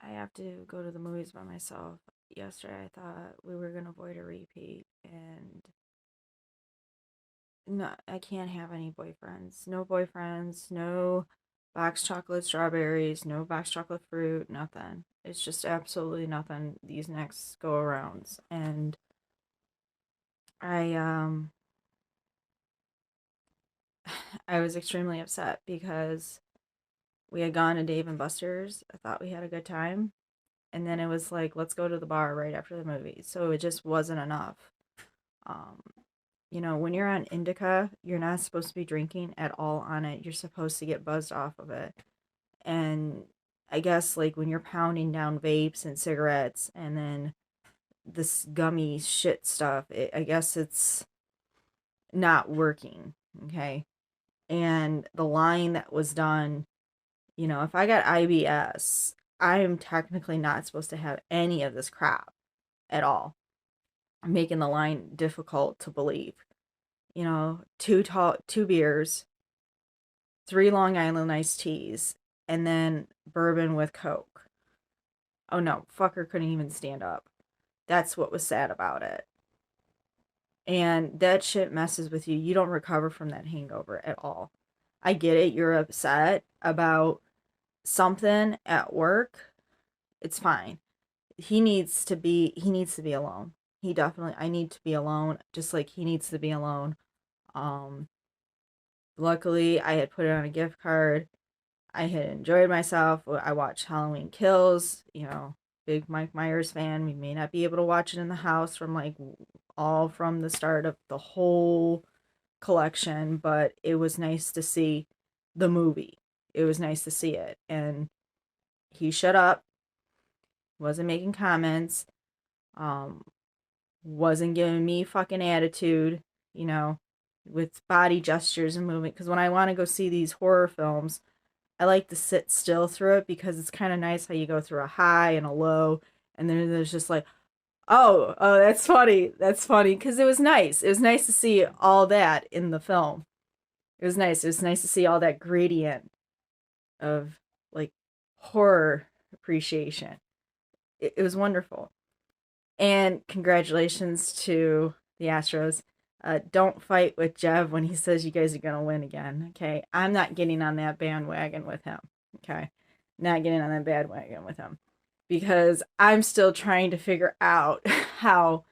I have to go to the movies by myself. Yesterday, I thought we were gonna avoid a repeat, and no, I can't have any boyfriends. No boyfriends. No box chocolate strawberries. No box chocolate fruit. Nothing. It's just absolutely nothing these next go arounds, and I I was extremely upset because we had gone to Dave and Buster's. I thought we had a good time, and then it was like, let's go to the bar right after the movie. So it just wasn't enough. Um, when you're on indica, you're not supposed to be drinking at all on it. You're supposed to get buzzed off of it. And I guess like when you're pounding down vapes and cigarettes and then this gummy shit stuff, I guess it's not working. Okay. And the line that was done, if I got IBS, I'm technically not supposed to have any of this crap at all, making the line difficult to believe. Two beers, three Long Island iced teas, and then bourbon with Coke. Oh no, fucker couldn't even stand up. That's what was sad about it. And that shit messes with you. You don't recover from that hangover at all. I get it. You're upset about something at work. It's fine. He needs to be alone. I need to be alone, just like he needs to be alone. Um, Luckily, I had put it on a gift card. I had enjoyed myself. I watched Halloween Kills, big Mike Myers fan. We may not be able to watch it in the house from like all from the start of the whole collection, but it was nice to see the movie. It was nice to see it. And he shut up, wasn't making comments, um, wasn't giving me fucking attitude, you know, with body gestures and movement. Because when I want to go see these horror films, I like to sit still through it because it's kind of nice how you go through a high and a low, and then there's just like, oh, that's funny, that's funny, because it was nice. It was nice to see all that in the film. It was nice. It was nice to see all that gradient of like horror appreciation. It was wonderful. And congratulations to the Astros. Don't fight with Jev when he says you guys are going to win again. Okay. I'm not getting on that bandwagon with him. Okay. Not getting on that bandwagon with him because I'm still trying to figure out how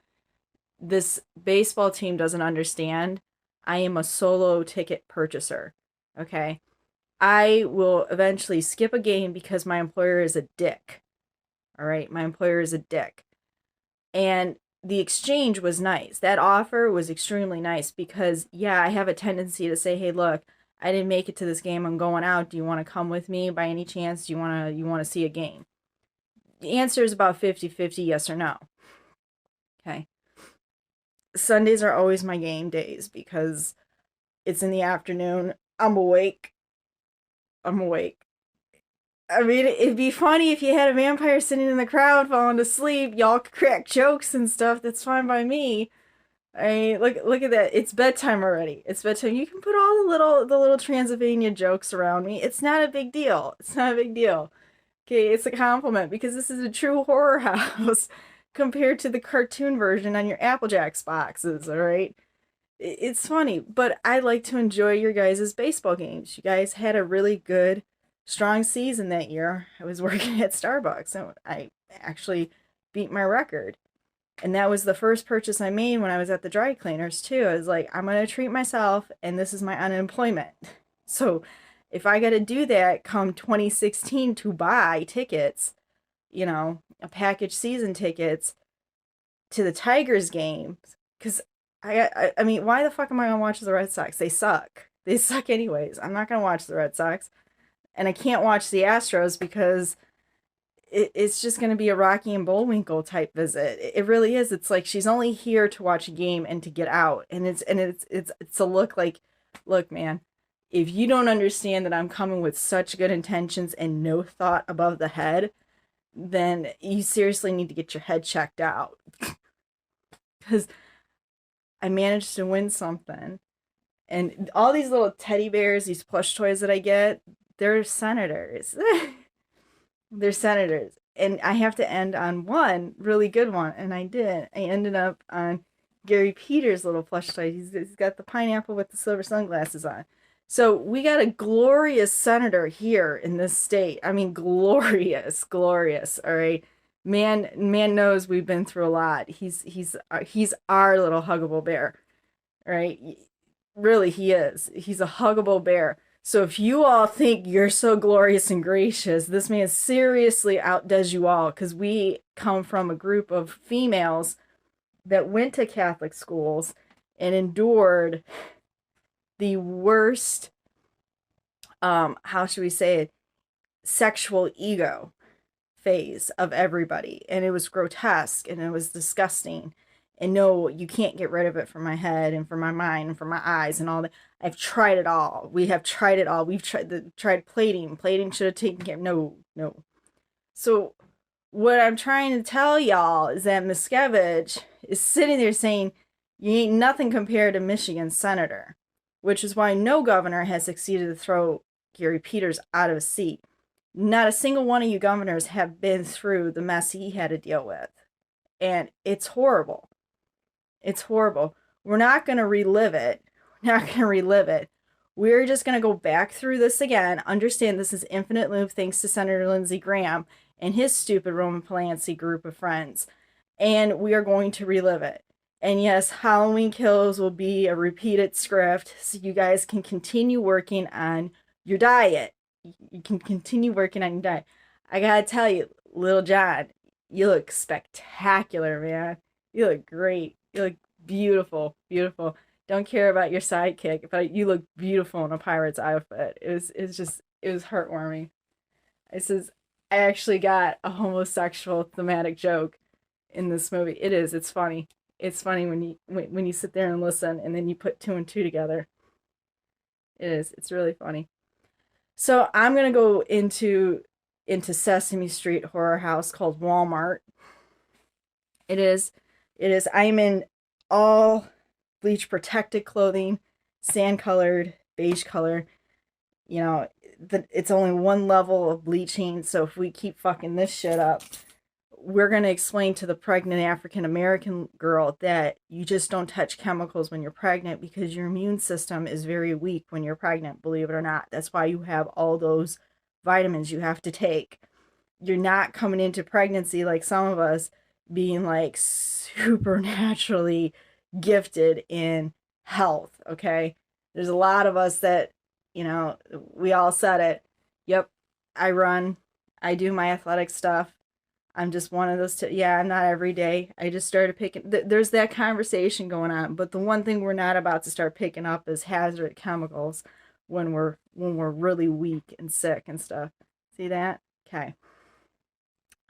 this baseball team doesn't understand. I am a solo ticket purchaser. Okay. I will eventually skip a game because my employer is a dick. All right. My employer is a dick. And the exchange was nice. That offer was extremely nice because, yeah, I have a tendency to say, hey, look, I didn't make it to this game. I'm going out. Do you want to come with me by any chance? Do you want to see a game? The answer is about 50-50, yes or no. Okay. Sundays are always my game days because it's in the afternoon. I'm awake. I'm awake. I mean, it'd be funny if you had a vampire sitting in the crowd falling asleep. Y'all could crack jokes and stuff. That's fine by me. I mean, look at that. It's bedtime already. It's bedtime. You can put all the little Transylvania jokes around me. It's not a big deal. It's not a big deal. Okay, it's a compliment because this is a true horror house compared to the cartoon version on your Apple Jacks boxes, all right? It's funny, but I like to enjoy your guys' baseball games. You guys had a really good, strong season that year. I was working at Starbucks and I actually beat my record. And that was the first purchase I made when I was at the dry cleaners, too. I was like, I'm going to treat myself, and this is my unemployment. So if I got to do that come 2016 to buy tickets, a package season tickets to the Tigers games, because I mean, why the fuck am I going to watch the Red Sox? They suck. They suck anyways. I'm not going to watch the Red Sox. And I can't watch the Astros because it's just going to be a Rocky and Bullwinkle type visit. It really is. It's like she's only here to watch a game and to get out. And it's a look, man, if you don't understand that I'm coming with such good intentions and no thought above the head, then you seriously need to get your head checked out. Because I managed to win something. And all these little teddy bears, these plush toys that I get, they're senators. They're senators. And I have to end on one really good one. And I did. I ended up on Gary Peters' little plush toy. He's got the pineapple with the silver sunglasses on. So we got a glorious senator here in this state. I mean, glorious, glorious. All right. Man knows we've been through a lot. He's our little huggable bear. All right. Really, he is. He's a huggable bear. So if you all think you're so glorious and gracious, this man seriously outdoes you all, because we come from a group of females that went to Catholic schools and endured the worst, how should we say it, sexual ego phase of everybody. And it was grotesque and it was disgusting. And no, you can't get rid of it from my head and from my mind and from my eyes and all that. I've tried it all. We have tried it all. We've tried plating. Plating should have taken care of. No. So what I'm trying to tell y'all is that Miscavige is sitting there saying, you ain't nothing compared to Michigan's senator, which is why no governor has succeeded to throw Gary Peters out of a seat. Not a single one of you governors have been through the mess he had to deal with. And it's horrible. It's horrible. We're not going to relive it. We're just going to go back through this again. Understand this is infinite loop thanks to Senator Lindsey Graham and his stupid Roman Polanski group of friends. And we are going to relive it. And yes, Halloween Kills will be a repeated script so you guys can continue working on your diet. You can continue working on your diet. I gotta tell you, Little John, you look spectacular, man. You look great. You look beautiful, beautiful. Don't care about your sidekick, but you look beautiful in a pirate's outfit. It was heartwarming. It says, I actually got a homosexual thematic joke in this movie. It's funny. It's funny when you sit there and listen and then you put two and two together. It's really funny. So I'm gonna go into Sesame Street horror house called Walmart. It is. I'm in all bleach protected clothing, sand colored, beige color. You know, it's only one level of bleaching. So if we keep fucking this shit up, we're going to explain to the pregnant African American girl that you just don't touch chemicals when you're pregnant because your immune system is very weak when you're pregnant, believe it or not. That's why you have all those vitamins you have to take. You're not coming into pregnancy like some of us being like supernaturally gifted in health, okay? There's a lot of us that, you know, we all said it. Yep, I run. I do my athletic stuff. I'm just one of those. Yeah, I'm not every day. I just started picking. There's that conversation going on. But the one thing we're not about to start picking up is hazard chemicals when we're really weak and sick and stuff. See that? Okay.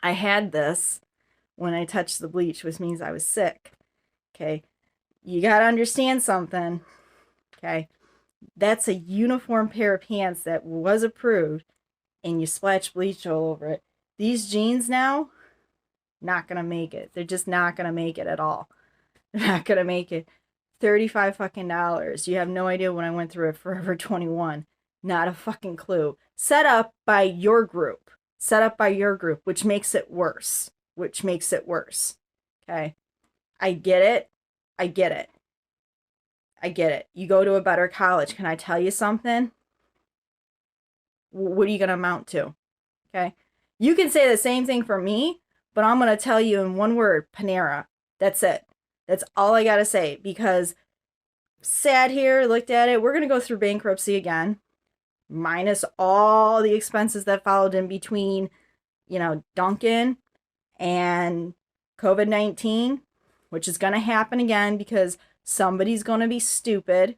I had this when I touched the bleach, which means I was sick. Okay. You got to understand something. Okay. That's a uniform pair of pants that was approved, and you splash bleach all over it. These jeans now, not going to make it. They're just not going to make it at all. They're not going to make it. $35 fucking dollars. You have no idea when I went through it. Forever 21. Not a fucking clue. Set up by your group. Which makes it worse. Okay? I get it. You go to a better college. Can I tell you something? What are you going to amount to? Okay? You can say the same thing for me, but I'm going to tell you in one word, Panera. That's it. That's all I got to say, because sat here, looked at it. We're going to go through bankruptcy again, minus all the expenses that followed in between, you know, Dunkin' and COVID-19, which is going to happen again because somebody's going to be stupid.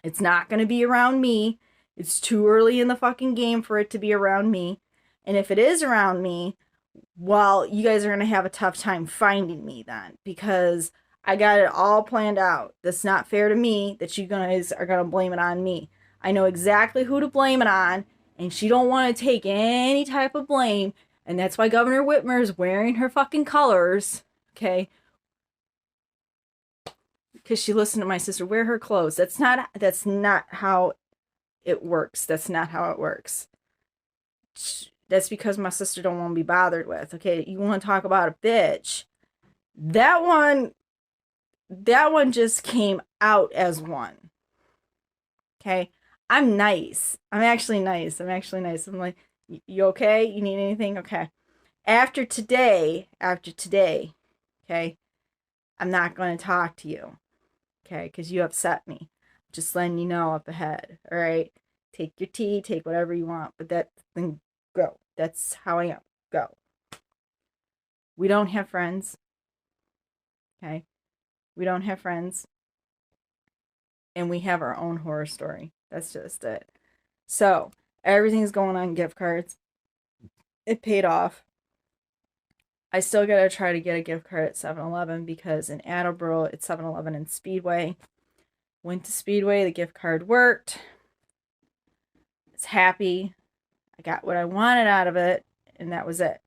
It's not going to be around me. It's too early in the fucking game for it to be around me. And if it is around me, well, you guys are going to have a tough time finding me then, because I got it all planned out. That's not fair to me that you guys are going to blame it on me. I know exactly who to blame it on, and she don't want to take any type of blame, and that's why Governor Whitmer is wearing her fucking colors, okay? Because she listened to my sister wear her clothes. That's not how it works. That's not how it works. That's because my sister don't want to be bothered with. Okay, you want to talk about a bitch? That one just came out as one. Okay, I'm nice. I'm actually nice. I'm like, you okay? You need anything? Okay. After today, okay, I'm not going to talk to you. Okay, because you upset me. Just letting you know up ahead. All right, take your tea, take whatever you want, but then go. That's how I am. Go. We don't have friends. Okay, we don't have friends, and we have our own horror story. That's just it. So everything's going on gift cards. It paid off. I still gotta try to get a gift card at 7-Eleven because in Attleboro it's 7-Eleven and Speedway. Went to Speedway, the gift card worked. I was happy. I got what I wanted out of it, and that was it.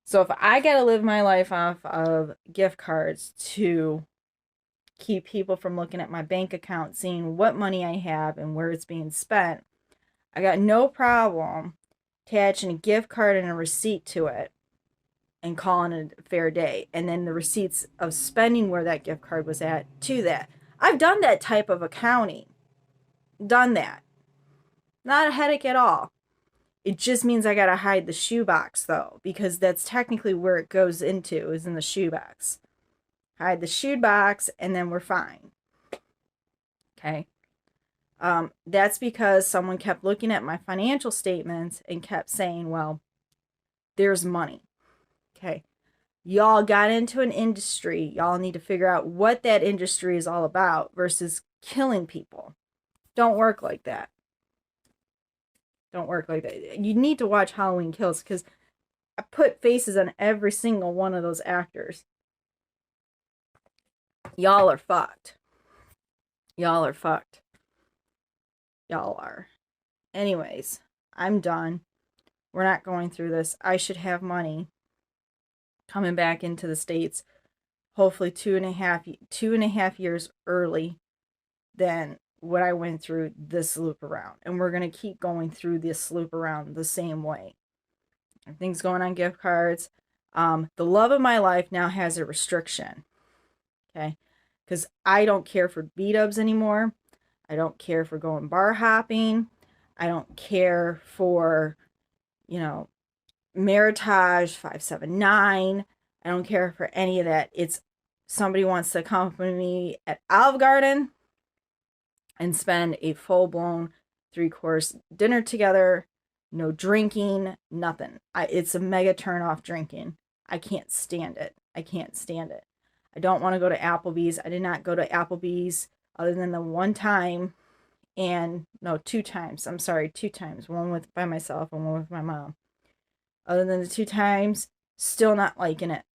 So if I gotta live my life off of gift cards to keep people from looking at my bank account, seeing what money I have and where it's being spent, I got no problem attaching a gift card and a receipt to it and calling it a fair day. And then the receipts of spending where that gift card was at to that. I've done that type of accounting. Done that. Not a headache at all. It just means I gotta hide the shoebox though, because that's technically where it goes into, is in the shoebox. Hide the shoebox and then we're fine. Okay. That's because someone kept looking at my financial statements and kept saying, well, there's money. Okay. Y'all got into an industry. Y'all need to figure out what that industry is all about versus killing people. Don't work like that. Don't work like that. You need to watch Halloween Kills because I put faces on every single one of those actors. Y'all are fucked. Y'all are fucked. Y'all are. Anyways, I'm done. We're not going through this. I should have money coming back into the States, hopefully 2.5 years early than what I went through this loop around. And we're going to keep going through this loop around the same way. Everything's going on gift cards. The love of my life now has a restriction. Okay. Because I don't care for B-dubs anymore. I don't care for going bar hopping. I don't care for, Meritage 579. I don't care for any of that. It's somebody wants to accompany me at Olive Garden and spend a full-blown 3-course dinner together. No drinking, nothing. It's a mega turn-off drinking. I can't stand it. I don't want to go to Applebee's. I did not go to Applebee's other than the one time, and no, 2 times. I'm sorry, 2 times. One by myself and one with my mom. Other than the 2 times, still not liking it.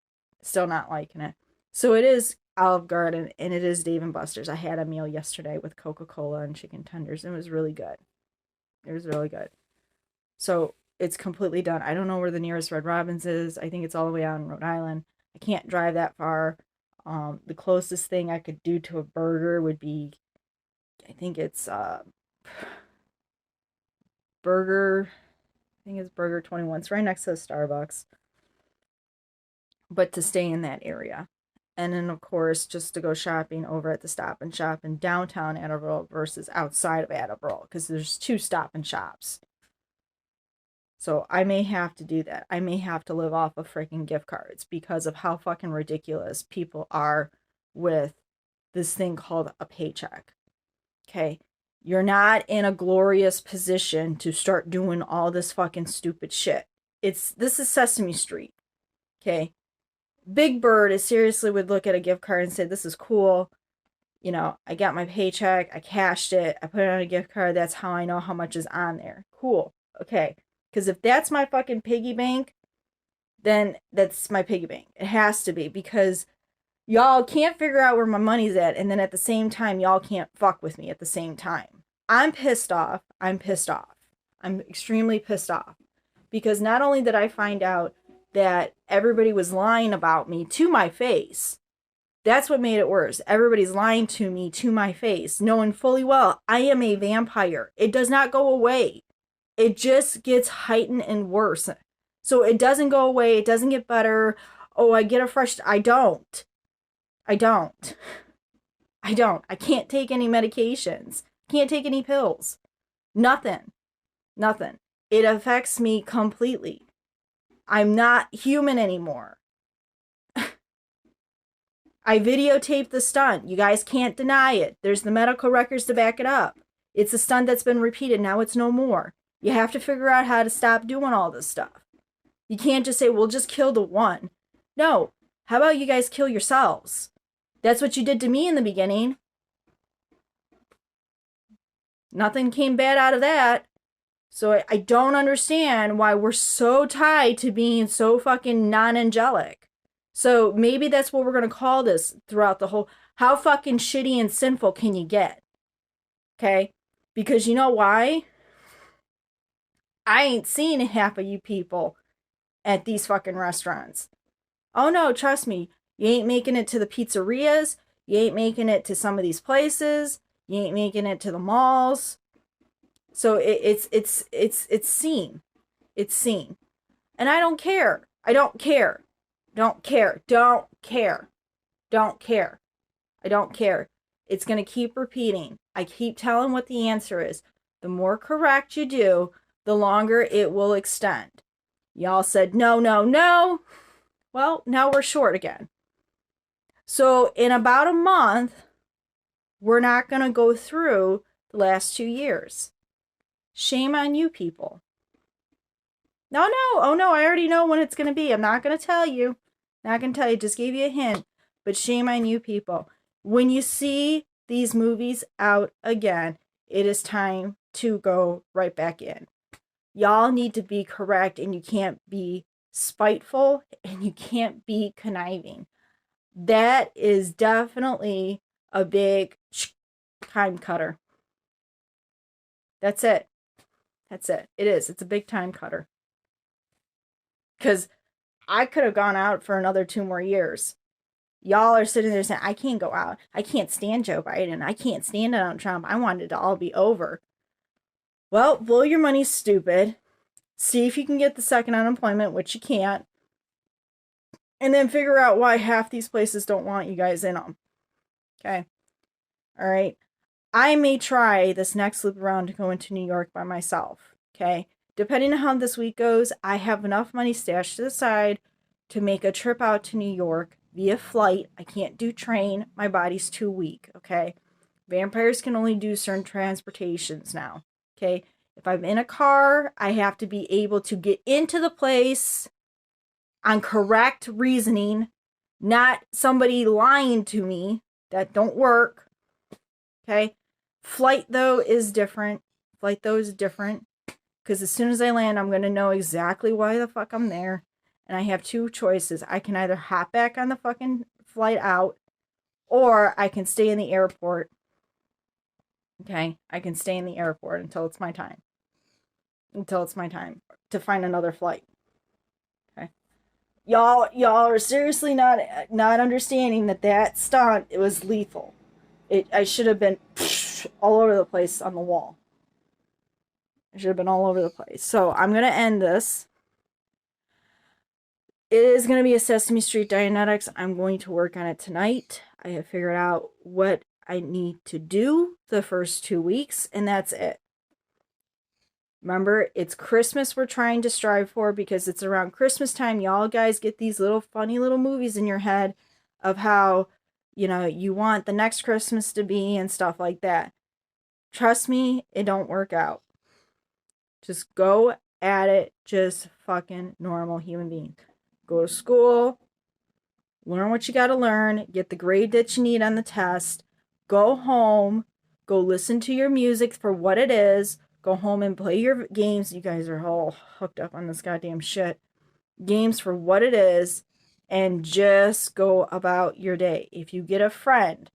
So it is Olive Garden and it is Dave & Buster's. I had a meal yesterday with Coca-Cola and chicken tenders. It was really good. So it's completely done. I don't know where the nearest Red Robin's is. I think it's all the way out in Rhode Island. I can't drive that far. The closest thing I could do to a burger would be, I think it's Burger 21. It's right next to the Starbucks. But to stay in that area. And then, of course, just to go shopping over at the Stop and Shop in downtown Attleboro versus outside of Attleboro, because there's 2 Stop and Shops. So I may have to do that. I may have to live off of freaking gift cards because of how fucking ridiculous people are with this thing called a paycheck. Okay? You're not in a glorious position to start doing all this fucking stupid shit. This is Sesame Street. Okay? Big Bird is seriously would look at a gift card and say, this is cool. I got my paycheck. I cashed it. I put it on a gift card. That's how I know how much is on there. Cool. Okay. Because if that's my fucking piggy bank, then that's my piggy bank. It has to be, because y'all can't figure out where my money's at, and then at the same time, y'all can't fuck with me at the same time. I'm pissed off. I'm extremely pissed off. Because not only did I find out that everybody was lying about me to my face, That's what made it worse. Everybody's lying to me to my face, knowing fully well I am a vampire. It does not go away. It just gets heightened and worse. So it doesn't go away. It doesn't get better. Oh, I get a fresh... I don't. I don't. I don't. I can't take any medications. Can't take any pills. Nothing. Nothing. It affects me completely. I'm not human anymore. I videotaped the stunt. You guys can't deny it. There's the medical records to back it up. It's a stunt that's been repeated. Now it's no more. You have to figure out how to stop doing all this stuff. You can't just say, well, just kill the one. No. How about you guys kill yourselves? That's what you did to me in the beginning. Nothing came bad out of that. So I don't understand why we're so tied to being so fucking non-angelic. So maybe that's what we're going to call this throughout the whole... How fucking shitty and sinful can you get? Okay? Because you know why? I ain't seen half of you people at these fucking restaurants. Oh no, trust me. You ain't making it to the pizzerias. You ain't making it to some of these places. You ain't making it to the malls. So it's seen. It's seen. And I don't care. I don't care. Don't care. Don't care. Don't care. I don't care. It's going to keep repeating. I keep telling what the answer is. The more correct you do, the longer it will extend. Y'all said no, no, no. Well, now we're short again. So in about a month, we're not going to go through the last 2 years. Shame on you people. No, no. Oh, no. I already know when it's going to be. I'm not going to tell you. Not going to tell you. Just gave you a hint. But shame on you people. When you see these movies out again, it is time to go right back in. Y'all need to be correct, and you can't be spiteful, and you can't be conniving. That is definitely a big time cutter. That's it. That's it. It is. It's a big time cutter. Because I could have gone out for another 2 more years. Y'all are sitting there saying, I can't go out. I can't stand Joe Biden. I can't stand Donald Trump. I want it to all be over. Well, blow your money, stupid. See if you can get the second unemployment, which you can't. And then figure out why half these places don't want you guys in them. Okay? All right? I may try this next loop around to go into New York by myself. Okay? Depending on how this week goes, I have enough money stashed to the side to make a trip out to New York via flight. I can't do train. My body's too weak. Okay? Vampires can only do certain transportations now. Okay? If I'm in a car, I have to be able to get into the place on correct reasoning, not somebody lying to me. That don't work. Okay? Flight, though, is different. Because as soon as I land, I'm going to know exactly why the fuck I'm there. And I have 2 choices. I can either hop back on the fucking flight out, or I can stay in the airport. Okay? I can stay in the airport until it's my time. Until it's my time to find another flight. Okay? Y'all are seriously not understanding that stunt, it was lethal. I should have been all over the place on the wall. I should have been all over the place. So I'm going to end this. It is going to be a Sesame Street Dianetics. I'm going to work on it tonight. I have figured out what I need to do the first 2 weeks, and that's it. Remember, it's Christmas we're trying to strive for, because it's around Christmas time. Y'all guys get these little funny little movies in your head of how, you want the next Christmas to be and stuff like that. Trust me, it don't work out. Just go at it, just fucking normal human being. Go to school, learn what you gotta learn, get the grade that you need on the test, go home, go listen to your music for what it is, go home and play your games. You guys are all hooked up on this goddamn shit. Games for what it is, and just go about your day. If you get a friend,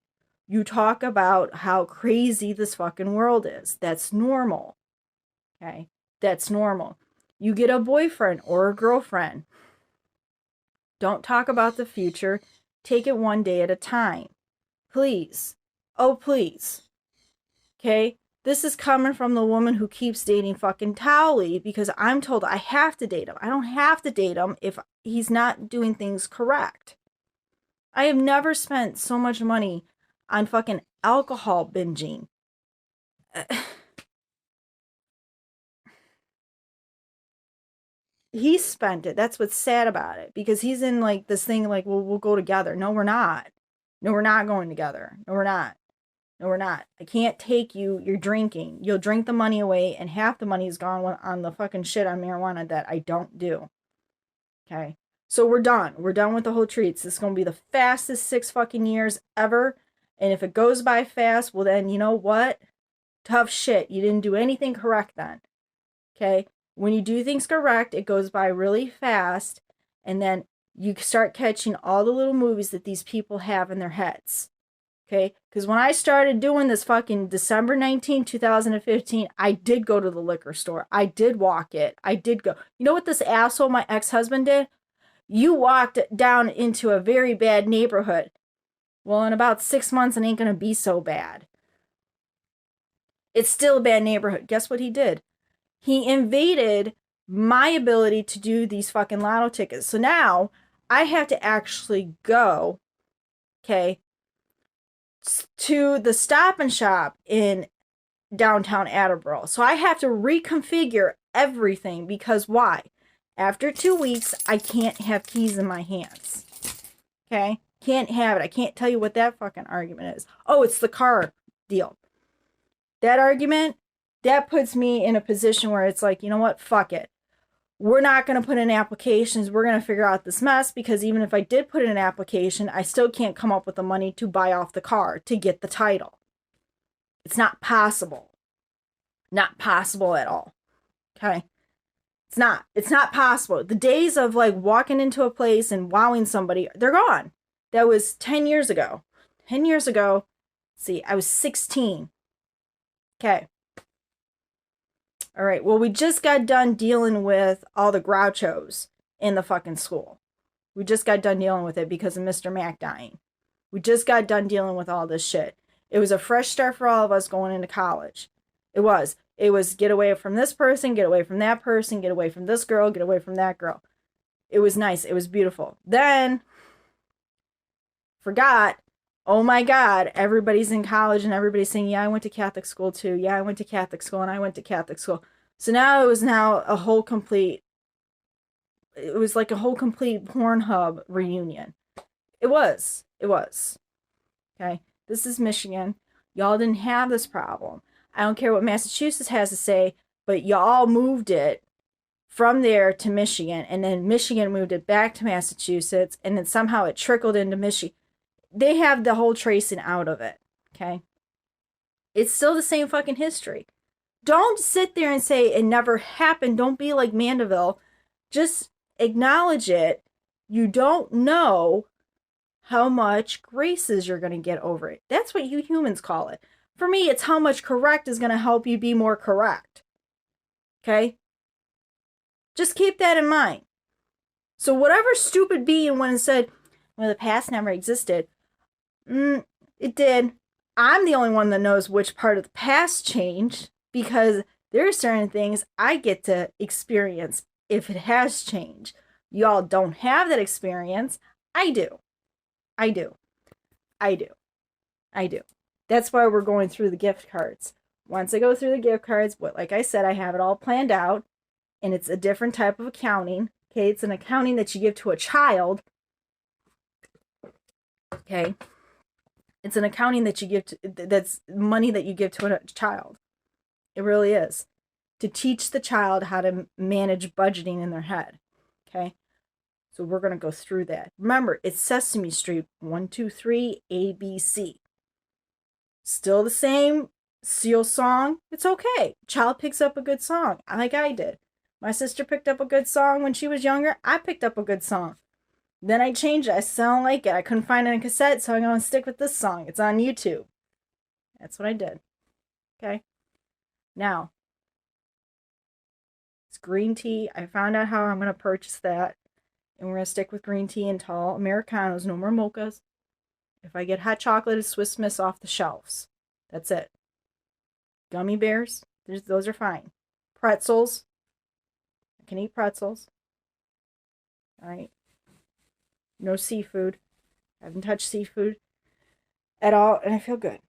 you talk about how crazy this fucking world is. That's normal. Okay? That's normal. You get a boyfriend or a girlfriend. Don't talk about the future. Take it one day at a time. Please. Oh, please. Okay? This is coming from the woman who keeps dating fucking Towley because I'm told I have to date him. I don't have to date him if he's not doing things correct. I have never spent so much money on fucking alcohol binging. He spent it. That's what's sad about it. Because he's in like this thing like, well, we'll go together. No, we're not. No, we're not going together. No, we're not. No, we're not. I can't take you. You're drinking. You'll drink the money away, and half the money is gone on the fucking shit on marijuana that I don't do. Okay? So we're done. We're done with the whole treats. This is going to be the fastest 6 fucking years ever. And if it goes by fast, well then, you know what? Tough shit. You didn't do anything correct then. Okay? When you do things correct, it goes by really fast. And then you start catching all the little movies that these people have in their heads. Okay? Because when I started doing this fucking December 19, 2015, I did go to the liquor store. I did walk it. I did go. You know what this asshole, my ex-husband, did? You walked down into a very bad neighborhood. Well, in about 6 months, it ain't going to be so bad. It's still a bad neighborhood. Guess what he did? He invaded my ability to do these fucking lotto tickets. So now I have to actually go, okay, to the Stop and Shop in downtown Attleboro. So I have to reconfigure everything because why? After 2 weeks, I can't have keys in my hands. Okay? Can't have it. I can't tell you what that fucking argument is. Oh, it's the car deal. That argument, that puts me in a position where it's like, you know what? Fuck it. We're not going to put in applications. We're going to figure out this mess because even if I did put in an application, I still can't come up with the money to buy off the car to get the title. It's not possible. Not possible at all. Okay? It's not. It's not possible. The days of like walking into a place and wowing somebody, they're gone. That was 10 years ago. 10 years ago, see, I was 16. Okay. All right. Well, we just got done dealing with all the grouchos in the fucking school. We just got done dealing with it because of Mr. Mac dying. We just got done dealing with all this shit. It was a fresh start for all of us going into college. It was. It was get away from this person, get away from that person, get away from this girl, get away from that girl. It was nice. It was beautiful. Then, forgot, oh my God, everybody's in college and everybody's saying, yeah, I went to Catholic school too. Yeah, I went to Catholic school and I went to Catholic school. So now it was a whole complete Pornhub reunion. It was. Okay. This is Michigan. Y'all didn't have this problem. I don't care what Massachusetts has to say, but y'all moved it from there to Michigan, and then Michigan moved it back to Massachusetts, and then somehow it trickled into Michigan. They have the whole tracing out of it, okay? It's still the same fucking history. Don't sit there and say it never happened. Don't be like Mandeville. Just acknowledge it. You don't know how much graces you're going to get over it. That's what you humans call it. For me, it's how much correct is going to help you be more correct. Okay? Just keep that in mind. So whatever stupid being went and said, well, the past never existed. It did. I'm the only one that knows which part of the past changed because there are certain things I get to experience if it has changed. Y'all don't have that experience. I do. That's why we're going through the gift cards. Once I go through the gift cards, like I said, I have it all planned out, and it's a different type of accounting. Okay, it's an accounting that you give to a child. Okay, it's an accounting that you give to, that's money that you give to a child. It really is. To teach the child how to manage budgeting in their head. Okay, so we're going to go through that. Remember, it's Sesame Street 1, 2, 3, ABC. Still the same Seal song. It's okay. Child picks up a good song, like I did. My sister picked up a good song when she was younger. I picked up a good song. Then I changed it. I still don't like it. I couldn't find it on cassette, so I'm going to stick with this song. It's on YouTube. That's what I did. Okay? Now, it's green tea. I found out how I'm going to purchase that. And we're going to stick with green tea and tall Americanos, no more mochas. If I get hot chocolate, it's Swiss Miss off the shelves. That's it. Gummy bears, those are fine. Pretzels, I can eat pretzels. All right. No seafood. I haven't touched seafood at all, and I feel good.